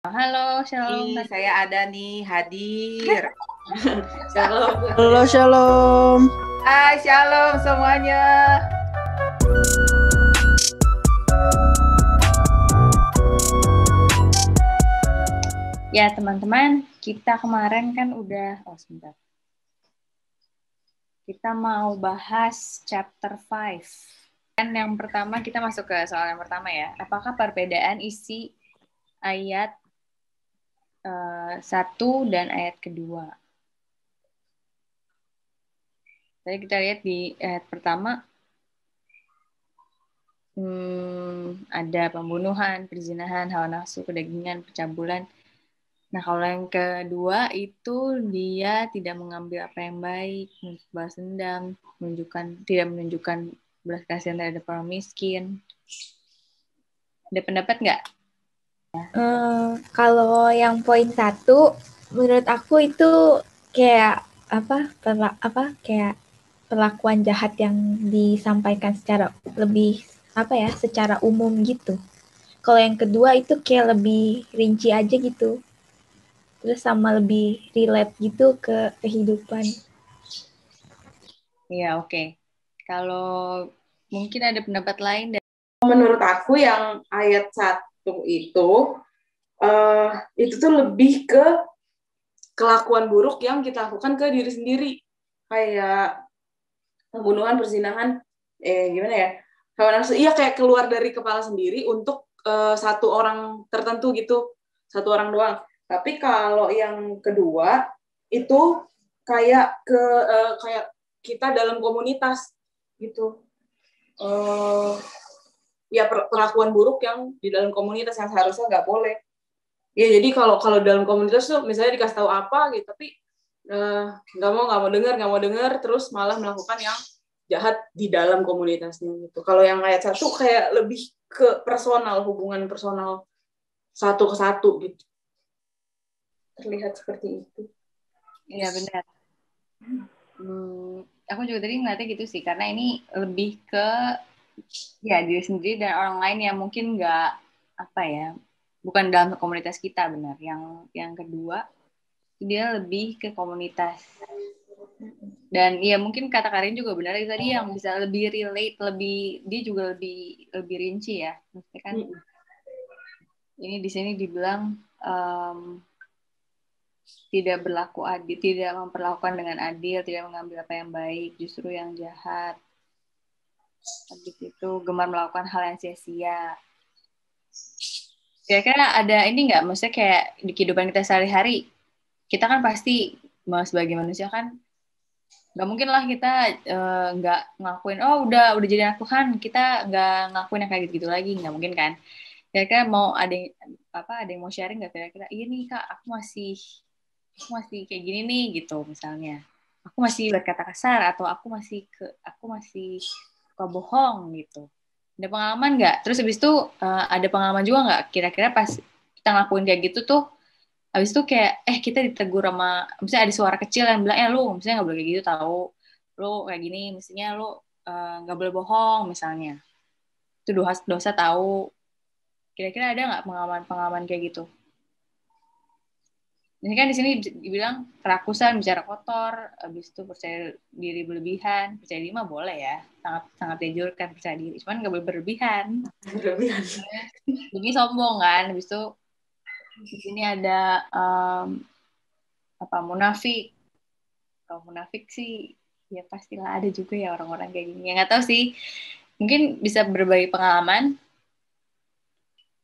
Halo, Shalom. Saya ada nih hadir. Shalom. Halo, Shalom. Hai, Shalom semuanya. Ya, teman-teman, kita kemarin kan udah, sebentar. Kita mau bahas chapter 5. Kan yang pertama kita masuk ke soal yang pertama ya. Apakah perbedaan isi ayat 1 dan ayat kedua? Tadi kita lihat di ayat pertama ada pembunuhan, perzinahan, hawa nafsu, kedagingan, percabulan. Nah, kalau yang kedua itu dia tidak mengambil apa yang baik, balas dendam, tidak menunjukkan belas kasihan terhadap orang miskin. Ada pendapat nggak? Kalau yang poin 1, menurut aku itu kayak kayak perlakuan jahat yang disampaikan secara lebih secara umum gitu. Kalau yang kedua itu kayak lebih rinci aja gitu. Terus sama lebih relate gitu ke kehidupan. Iya, oke. Kalau mungkin ada pendapat lain. Menurut aku yang ayat 1 itu tuh lebih ke kelakuan buruk yang kita lakukan ke diri sendiri. Kayak pembunuhan, perzinahan, gimana ya? Hawa nafsu, iya kayak keluar dari kepala sendiri untuk satu orang tertentu gitu. Satu orang doang. Tapi kalau yang kedua itu kayak kayak kita dalam komunitas gitu, ya perlakuan buruk yang di dalam komunitas yang seharusnya nggak boleh. Ya jadi kalau dalam komunitas tuh misalnya dikasih tahu apa gitu, tapi nggak mau dengar, terus malah melakukan yang jahat di dalam komunitasnya gitu. Kalau yang ayat 1 kayak lebih ke personal, hubungan personal satu ke satu gitu. Terlihat seperti itu. Iya, benar. Aku juga tadi ngeliatnya gitu sih, karena ini lebih ke diri sendiri dan orang lain yang mungkin nggak bukan dalam komunitas kita, benar. Yang kedua dia lebih ke komunitas. Dan ya mungkin kata Karin juga benar tadi, yang bisa lebih relate, dia juga lebih rinci ya. Maksudnya kan ini di sini dibilang tidak berlaku adil, tidak memperlakukan dengan adil, tidak mengambil apa yang baik, justru yang jahat. Habis itu gemar melakukan hal yang sia-sia. Kira-kira ada ini nggak? Maksudnya kayak di kehidupan kita sehari-hari, kita kan pasti sebagai manusia kan nggak mungkin lah kita nggak ngelakuin, udah jadi anak Tuhan, kita nggak ngelakuin yang kayak gitu lagi, nggak mungkin kan? Kira-kira mau ada yang mau sharing nggak kira-kira? Iya nih Kak, aku masih kayak gini nih gitu misalnya. Aku masih berkata kasar atau aku masih suka bohong gitu. Ada pengalaman nggak? Terus habis itu ada pengalaman juga nggak? Kira-kira pas kita ngelakuin kayak gitu tuh, habis itu kayak kita ditegur sama, misalnya ada suara kecil yang bilang, lu misalnya nggak boleh kayak gitu tahu, lu kayak gini, misalnya lu nggak boleh bohong misalnya. Itu dosa tahu. Kira-kira ada nggak pengalaman kayak gitu? Ini kan di sini dibilang kerakusan, bicara kotor, habis itu percaya diri berlebihan. Percaya diri mah boleh ya, sangat dianjurkan percaya diri, cuman nggak boleh berlebihan. Jadi sombong kan. Habis itu di sini ada munafik. Kalau munafik sih ya pastilah ada juga ya orang-orang kayak gini. Ya nggak tahu sih, mungkin bisa berbagi pengalaman.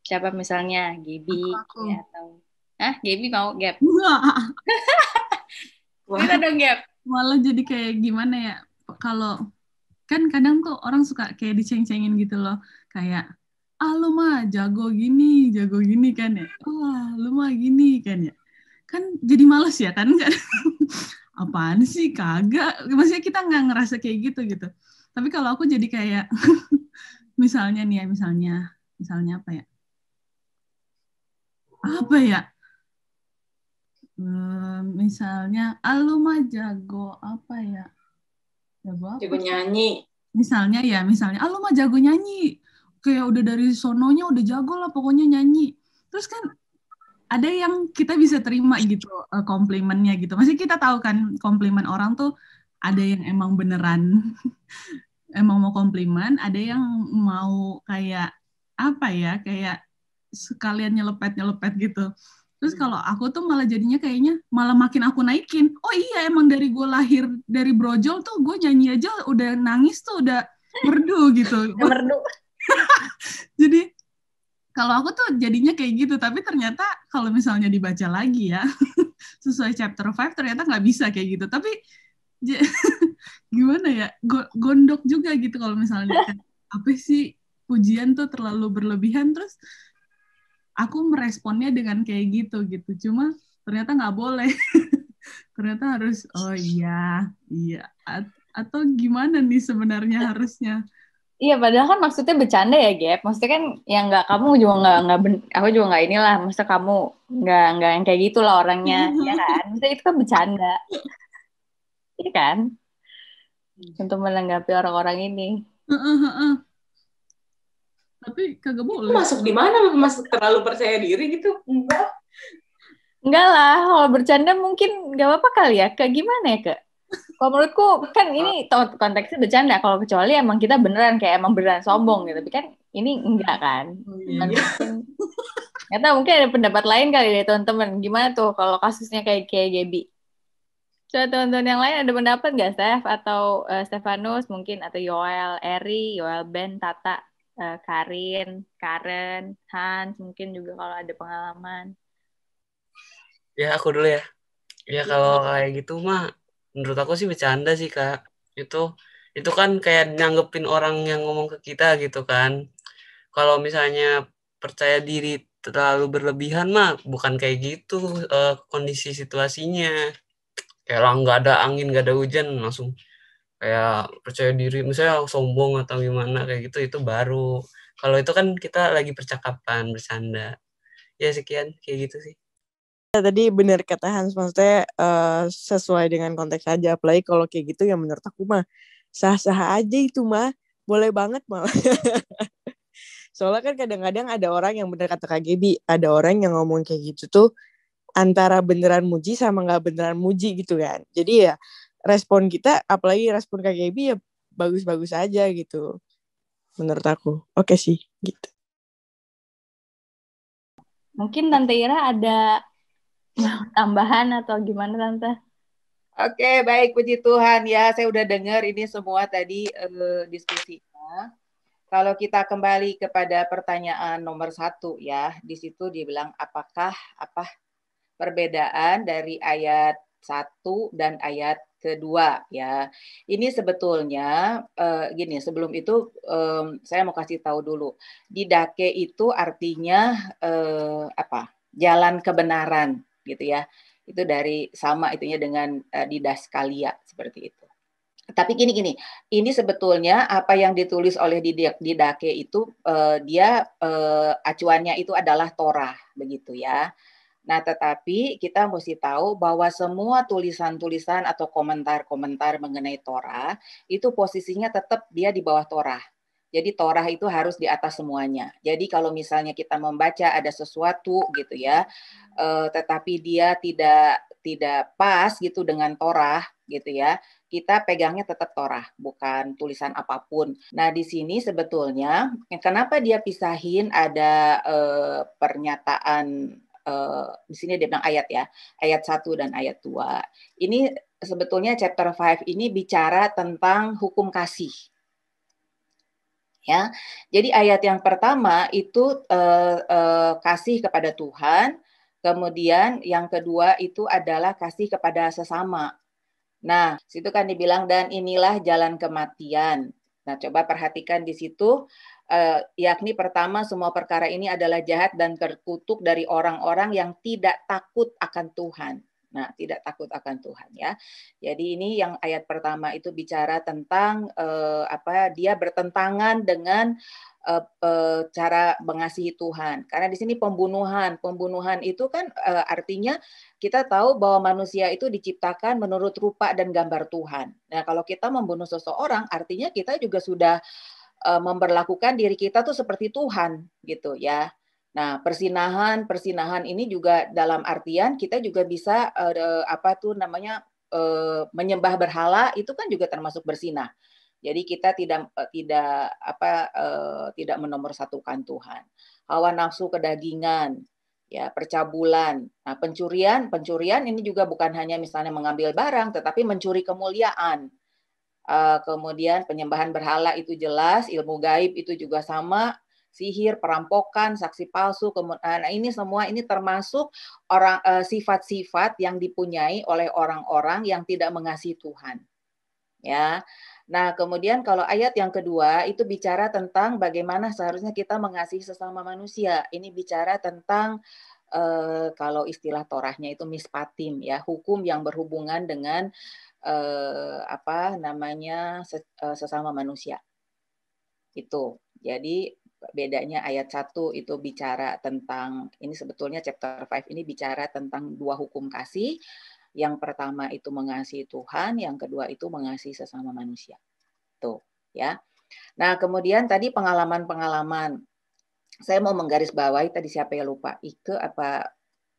Siapa misalnya Gaby ya, atau Gaby mau Gap? Kita dong Gap. Malah jadi kayak gimana ya, kalau kan kadang tuh orang suka kayak diceng-cengin gitu loh, kayak lu mah jago gini kan ya, lu mah gini kan ya, kan jadi males ya kan, nggak apaan sih, kagak, maksudnya kita nggak ngerasa kayak gitu. Tapi kalau aku jadi kayak misalnya nih ya, misalnya apa ya, misalnya lu mah jago apa ya, jago nyanyi misalnya, lu mah jago nyanyi, kayak udah dari sononya udah jago lah pokoknya nyanyi. Terus kan ada yang kita bisa terima gitu komplimennya gitu. Maksudnya kita tahu kan komplimen orang tuh ada yang emang beneran emang mau komplimen, ada yang mau kayak apa ya, kayak sekalian nyelepet gitu. Terus kalau aku tuh malah jadinya kayaknya malah makin aku naikin. Oh iya, emang dari gue lahir dari brojol tuh gue nyanyi aja udah nangis tuh udah merdu gitu. Merdu. Jadi kalau aku tuh jadinya kayak gitu, tapi ternyata kalau misalnya dibaca lagi ya, sesuai chapter 5 ternyata nggak bisa kayak gitu. Tapi gimana ya, gondok juga gitu kalau misalnya apa sih pujian tuh terlalu berlebihan, terus aku meresponnya dengan kayak gitu. Cuma ternyata nggak boleh. Ternyata harus, oh iya. Atau gimana nih sebenarnya harusnya? Iya, padahal kan maksudnya bercanda ya, Gap. Maksudnya kan yang nggak, kamu juga nggak aku juga nggak inilah. Maksudnya kamu nggak yang kayak gitulah orangnya, ya kan? Maksudnya itu kan bercanda, iya kan? Untuk menanggapi orang-orang ini. Tapi kagak Itu boleh. masuk di mana? Masuk terlalu percaya diri gitu? Enggak. Enggak lah, kalau bercanda mungkin nggak apa-apa kali ya. Kayak gimana ya, Kak? Kalau menurutku kan ini konteksnya bercanda. Kalau kecuali emang kita beneran kayak emang beneran sombong gitu. Tapi kan ini enggak kan. Cuman mungkin nggak tahu, mungkin ada pendapat lain kali dari teman-teman. Gimana tuh kalau kasusnya kayak Gaby? Coba teman-teman yang lain ada pendapat nggak, Steph? Atau Stefanus mungkin? Atau Yoel, Eri, Yoel, Ben, Tata, Karin, Karen, Hans. Mungkin juga kalau ada pengalaman. Ya aku dulu ya. Ya kalau kayak gitu mah menurut aku sih bercanda sih Kak. Itu kan kayak nyanggepin orang yang ngomong ke kita gitu kan. Kalau misalnya percaya diri terlalu berlebihan mah bukan kayak gitu kondisi situasinya. Kayak orang nggak ada angin, nggak ada hujan langsung kayak percaya diri misalnya sombong atau gimana kayak gitu, itu baru. Kalau itu kan kita lagi percakapan bercanda. Ya sekian kayak gitu sih. Tadi benar kata Hans, maksudnya sesuai dengan konteks aja, apalagi kalau kayak gitu ya menurut aku mah sah-sah aja itu mah, boleh banget malah. Soalnya kan kadang-kadang ada orang yang bener kata Kak Gaby, ada orang yang ngomong kayak gitu tuh antara beneran muji sama nggak beneran muji gitu kan. Jadi ya respon kita, apalagi respon Kak Gaby ya bagus-bagus aja gitu menurut aku. Oke sih gitu. Mungkin Tante Ira ada tambahan atau gimana, Tante? Oke, baik, puji Tuhan ya. Saya udah dengar ini semua tadi diskusinya. Kalau kita kembali kepada pertanyaan nomor 1 ya, di situ dia bilang apakah perbedaan dari ayat 1 dan ayat kedua ya. Ini sebetulnya gini, sebelum itu saya mau kasih tahu dulu. Didake itu artinya jalan kebenaran gitu ya. Itu dari sama itunya dengan didaskalia seperti itu. Tapi gini, ini sebetulnya apa yang ditulis oleh Didake itu dia acuannya itu adalah Torah begitu ya. Nah, tetapi kita mesti tahu bahwa semua tulisan-tulisan atau komentar-komentar mengenai Torah itu posisinya tetap dia di bawah Torah. Jadi Torah itu harus di atas semuanya. Jadi kalau misalnya kita membaca ada sesuatu gitu ya, tetapi dia tidak pas gitu dengan Torah gitu ya, kita pegangnya tetap Torah, bukan tulisan apapun. Nah, di sini sebetulnya kenapa dia pisahin ada pernyataan di sini dia bilang ayat ya, ayat 1 dan ayat 2. Ini sebetulnya chapter 5 ini bicara tentang hukum kasih. Ya. Jadi ayat yang pertama itu kasih kepada Tuhan, kemudian yang kedua itu adalah kasih kepada sesama. Nah, situ kan dibilang dan inilah jalan kematian. Nah, coba perhatikan di situ, yakni pertama semua perkara ini adalah jahat dan terkutuk dari orang-orang yang tidak takut akan Tuhan. Nah, tidak takut akan Tuhan ya. Jadi ini yang ayat pertama itu bicara tentang dia bertentangan dengan cara mengasihi Tuhan. Karena di sini pembunuhan itu kan artinya kita tahu bahwa manusia itu diciptakan menurut rupa dan gambar Tuhan. Nah, kalau kita membunuh seseorang, artinya kita juga sudah memperlakukan diri kita tuh seperti Tuhan, gitu ya. Nah, persinahan ini juga dalam artian kita juga bisa menyembah berhala, itu kan juga termasuk bersinah. Jadi kita tidak menomorsatukan Tuhan. Hawa nafsu kedagingan, ya, percabulan. Nah, pencurian ini juga bukan hanya misalnya mengambil barang, tetapi mencuri kemuliaan. Kemudian penyembahan berhala itu jelas, ilmu gaib itu juga sama, sihir, perampokan, saksi palsu. Nah, ini semua ini termasuk sifat-sifat yang dipunyai oleh orang-orang yang tidak mengasihi Tuhan. Ya. Nah, kemudian kalau ayat yang kedua itu bicara tentang bagaimana seharusnya kita mengasihi sesama manusia. Ini bicara tentang kalau istilah Torahnya itu mispatim, ya, hukum yang berhubungan dengan sesama manusia. Itu. Jadi bedanya ayat 1 itu bicara tentang, ini sebetulnya chapter 5 ini bicara tentang 2 hukum kasih. Yang pertama itu mengasihi Tuhan, yang kedua itu mengasihi sesama manusia. Tuh, ya. Nah, kemudian tadi pengalaman-pengalaman. Saya mau menggarisbawahi tadi, siapa ya lupa, Ike apa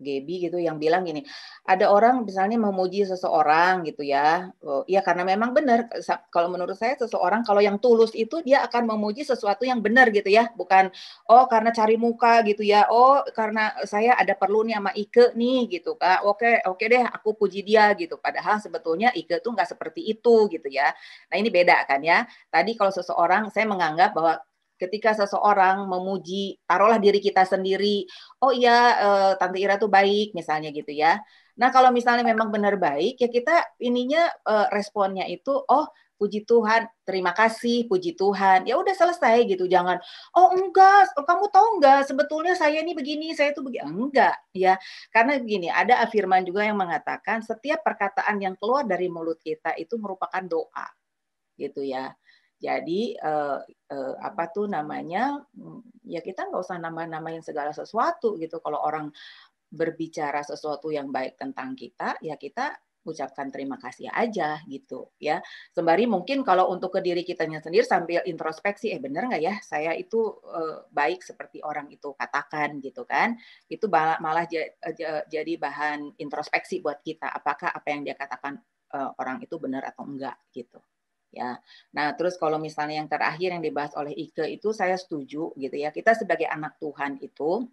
Gaby gitu, yang bilang gini, ada orang misalnya memuji seseorang gitu ya, ya karena memang benar, kalau menurut saya seseorang kalau yang tulus itu dia akan memuji sesuatu yang benar gitu ya, bukan karena cari muka gitu ya, karena saya ada perlu nih sama Ike nih gitu Kak, oke deh aku puji dia gitu, padahal sebetulnya Ike tuh nggak seperti itu gitu ya. Nah ini beda kan ya, tadi kalau seseorang, saya menganggap bahwa ketika seseorang memuji, taruhlah diri kita sendiri, oh iya Tante Ira tuh baik misalnya gitu ya. Nah kalau misalnya memang benar baik, ya kita responnya itu, oh puji Tuhan, terima kasih, puji Tuhan. Ya udah selesai gitu, jangan, oh enggak, kamu tahu enggak, sebetulnya saya ini begini, saya itu begini. Enggak ya, karena begini, ada firman juga yang mengatakan setiap perkataan yang keluar dari mulut kita itu merupakan doa gitu ya. Jadi ya kita nggak usah namain segala sesuatu gitu. Kalau orang berbicara sesuatu yang baik tentang kita, ya kita ucapkan terima kasih aja gitu ya. Sembari mungkin kalau untuk ke diri kitanya sendiri sambil introspeksi, benar nggak ya saya itu baik seperti orang itu katakan gitu kan. Itu malah jadi bahan introspeksi buat kita. Apakah apa yang dia katakan orang itu benar atau enggak gitu. Ya, nah terus kalau misalnya yang terakhir yang dibahas oleh Ike itu saya setuju gitu ya. Kita sebagai anak Tuhan itu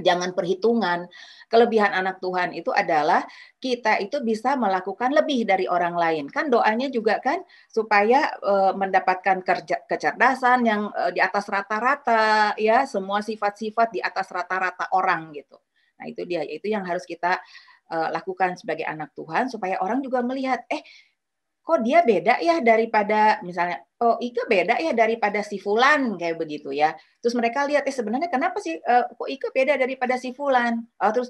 jangan perhitungan. Kelebihan anak Tuhan itu adalah kita itu bisa melakukan lebih dari orang lain. Kan doanya juga kan supaya mendapatkan kecerdasan yang di atas rata-rata ya, semua sifat-sifat di atas rata-rata orang gitu. Nah itu dia, itu yang harus kita lakukan sebagai anak Tuhan supaya orang juga melihat kok dia beda ya daripada misalnya, Ike beda ya daripada si Fulan kayak begitu ya. Terus mereka lihat sebenarnya kenapa sih kok Ike beda daripada si Fulan? Terus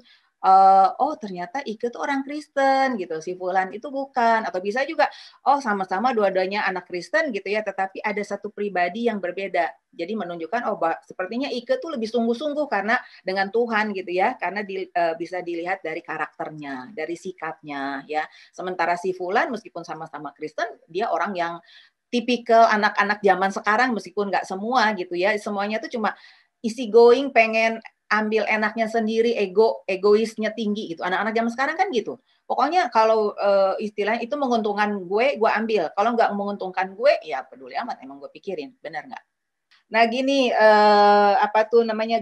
ternyata Ike tuh orang Kristen gitu, si Fulan itu bukan. Atau bisa juga sama-sama dua-duanya anak Kristen gitu ya, tetapi ada satu pribadi yang berbeda. Jadi menunjukkan sepertinya Ike tuh lebih sungguh-sungguh karena dengan Tuhan gitu ya, karena bisa dilihat dari karakternya, dari sikapnya ya. Sementara si Fulan meskipun sama-sama Kristen, dia orang yang tipikal anak-anak zaman sekarang, meskipun nggak semua gitu ya, semuanya tuh cuma easy going, pengen ambil enaknya sendiri, egoisnya tinggi gitu. Anak-anak zaman sekarang kan gitu. Pokoknya kalau istilahnya itu menguntungkan gue ambil. Kalau nggak menguntungkan gue, ya peduli amat. Emang gue pikirin, benar nggak? Nah gini,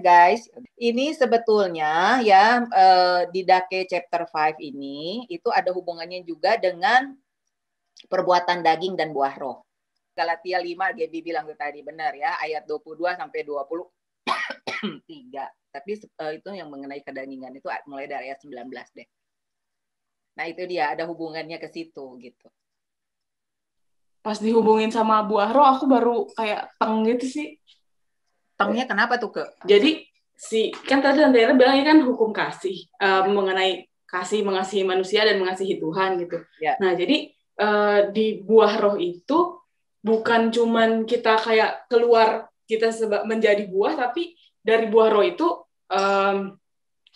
guys, ini sebetulnya ya di Dake chapter 5 ini itu ada hubungannya juga dengan perbuatan daging dan buah roh. Galatia 5, Gaby bilang tadi, benar ya, ayat 22 sampai 23. Tapi itu yang mengenai kedagingan itu mulai dari ayat 19 deh. Nah itu dia, ada hubungannya ke situ gitu. Pas dihubungin sama buah roh, aku baru kayak teng gitu sih. Tengnya kenapa tuh, Ke? Jadi kan tadi Tante Ira bilangnya kan hukum kasih, mengenai kasih, mengasihi manusia dan mengasihi Tuhan gitu. Ya. Nah jadi di buah roh itu bukan cuman kita kayak keluar kita menjadi buah, tapi dari buah roh itu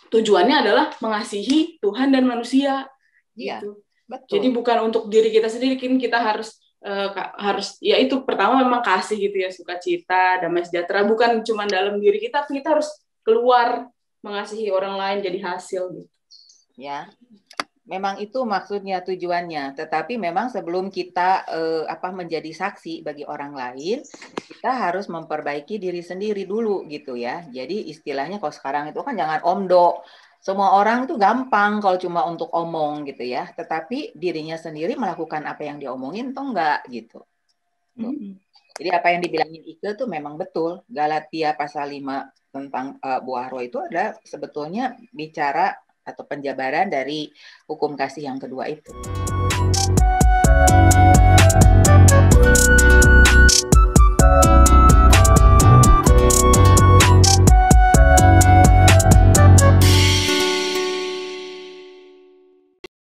tujuannya adalah mengasihi Tuhan dan manusia gitu. Betul. Jadi bukan untuk diri kita sendiri, kita harus ya itu pertama memang kasih gitu ya, sukacita, damai sejahtera, bukan cuma dalam diri kita, tapi kita harus keluar mengasihi orang lain jadi hasil gitu. Ya, memang itu maksudnya, tujuannya. Tetapi memang sebelum kita menjadi saksi bagi orang lain, kita harus memperbaiki diri sendiri dulu gitu ya. Jadi istilahnya kalau sekarang itu kan jangan omdo. Semua orang itu gampang kalau cuma untuk omong gitu ya. Tetapi dirinya sendiri melakukan apa yang diomongin atau enggak gitu. Jadi apa yang dibilangin Ike tuh memang betul. Galatia pasal 5 tentang buah roh itu adalah sebetulnya bicara atau penjabaran dari hukum kasih yang kedua itu.